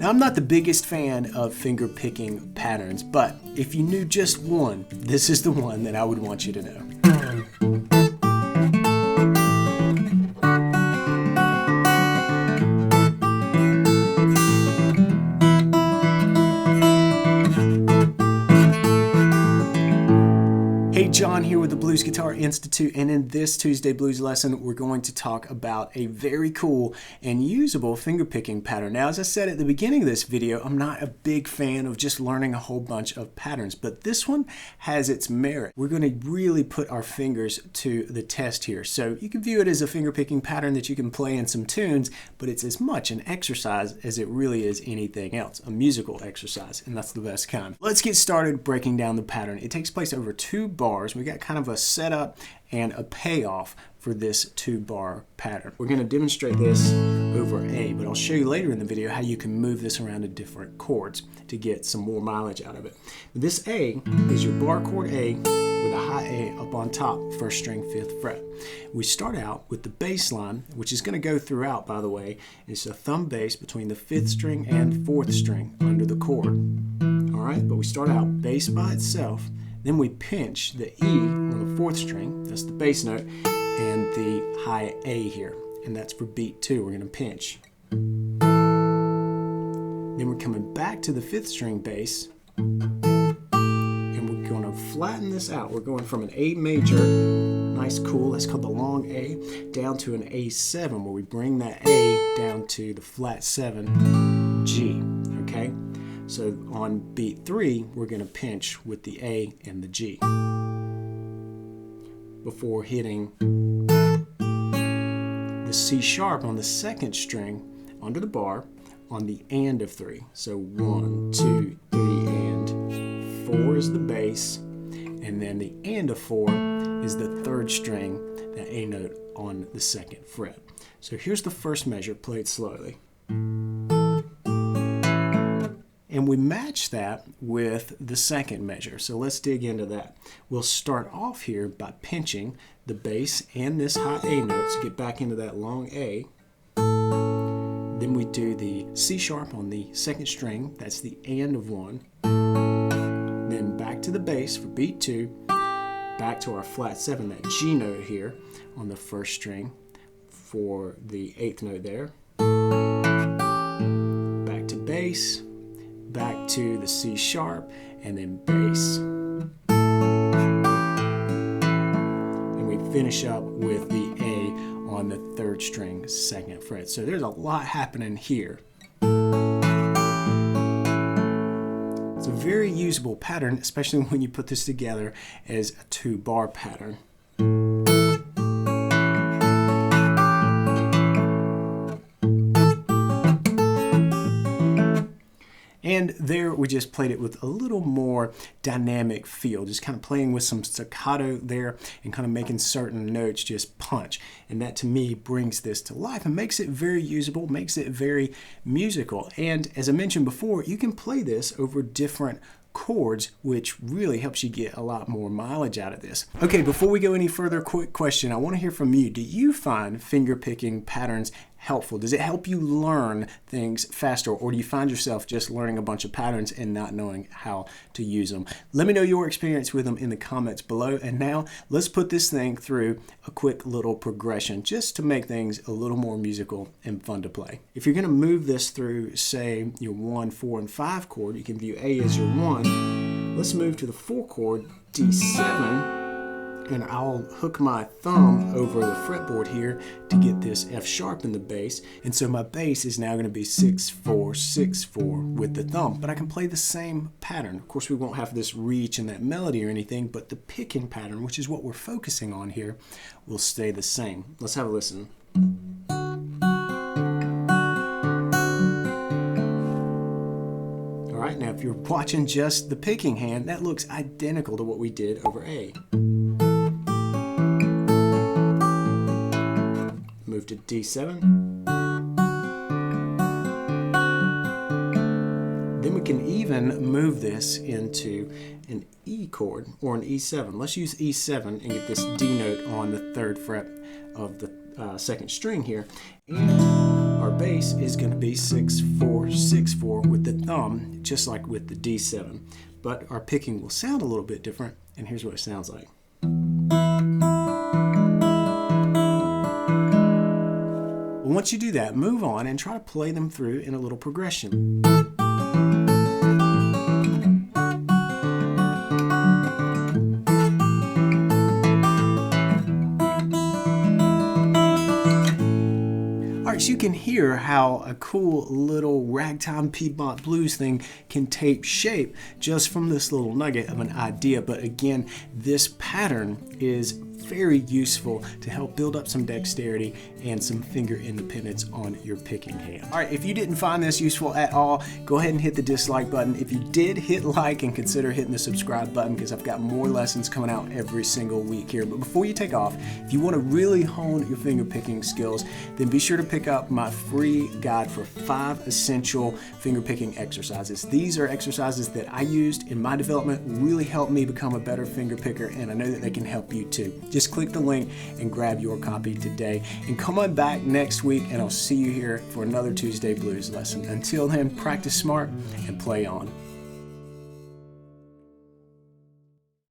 Now, I'm not the biggest fan of finger picking patterns, but if you knew just one, this is the one that I would want you to know. Hey, John here with the Blues Guitar Institute, and in this Tuesday Blues lesson, we're going to talk about a very cool and usable fingerpicking pattern. Now, as I said at the beginning of this video, I'm not a big fan of just learning a whole bunch of patterns, but this one has its merit. We're going to really put our fingers to the test here. So you can view it as a fingerpicking pattern that you can play in some tunes, but it's as much an exercise as it really is anything else, a musical exercise, and that's the best kind. Let's get started breaking down the pattern. It takes place over 2 bars. We got kind of a setup and a payoff for this 2-bar pattern. We're going to demonstrate this over A, but I'll show you later in the video how you can move this around to different chords to get some more mileage out of it. This A is your bar chord A with a high A up on top, 1st string, 5th fret. We start out with the bass line, which is going to go throughout, by the way. It's a thumb bass between the 5th string and 4th string under the chord. All right, but we start out bass by itself. Then we pinch the E on the 4th string, that's the bass note, and the high A here, and that's for beat 2. We're going to pinch. Then we're coming back to the 5th string bass, and we're going to flatten this out. We're going from an A major, nice, cool, that's called the long A, down to an A7, where we bring that A down to the flat 7 G, okay? So on beat 3, we're going to pinch with the A and the G before hitting the C sharp on the 2nd string under the bar on the and of 3. So 1, 2, 3, and 4 is the bass, and then the and of 4 is the 3rd string, that A note on the 2nd fret. So here's the first measure, played slowly. And we match that with the 2nd measure. So let's dig into that. We'll start off here by pinching the bass and this high A note to get back into that long A. Then we do the C sharp on the 2nd string. That's the and of 1. Then back to the bass for beat 2. Back to our flat 7, that G note here on the 1st string for the 8th note there. Back to bass. Back to the C sharp, and then bass. And we finish up with the A on the 3rd string, 2nd fret. So there's a lot happening here. It's a very usable pattern, especially when you put this together as a 2-bar pattern. And there we just played it with a little more dynamic feel, just kind of playing with some staccato there and kind of making certain notes just punch. And that to me brings this to life and makes it very usable, makes it very musical. And as I mentioned before, you can play this over different chords, which really helps you get a lot more mileage out of this. Okay, before we go any further, quick question. I want to hear from you. Do you find finger picking patterns helpful? Does it help you learn things faster, or do you find yourself just learning a bunch of patterns and not knowing how to use them? Let me know your experience with them in the comments below. And now let's put this thing through a quick little progression just to make things a little more musical and fun to play. If you're going to move this through, say, your 1, 4, and 5 chord, you can view A as your 1. Let's move to the 4 chord, D7. And I'll hook my thumb over the fretboard here to get this F sharp in the bass. And so my bass is now going to be 6, 4, 6, 4 with the thumb. But I can play the same pattern. Of course, we won't have this reach and that melody or anything, but the picking pattern, which is what we're focusing on here, will stay the same. Let's have a listen. All right, now if you're watching just the picking hand, that looks identical to what we did over A. Move to D7. Then we can even move this into an E chord or an E7. Let's use E7 and get this D note on the 3rd fret of the 2nd string here. And our bass is going to be 6-4-6-4 with the thumb, just like with the D7. But our picking will sound a little bit different, and here's what it sounds like. Once you do that, move on and try to play them through in a little progression. Alright, so you can hear how a cool little ragtime Piedmont blues thing can take shape just from this little nugget of an idea. But again, this pattern is very useful to help build up some dexterity and some finger independence on your picking hand. All right, if you didn't find this useful at all, go ahead and hit the dislike button. If you did, hit like and consider hitting the subscribe button, because I've got more lessons coming out every single week here. But before you take off, if you want to really hone your finger picking skills, then be sure to pick up my free guide for 5 essential finger picking exercises. These are exercises that I used in my development, really helped me become a better finger picker, and I know that they can help you too. Just click the link and grab your copy today. And come on back next week, and I'll see you here for another Tuesday Blues lesson. Until then, practice smart and play on.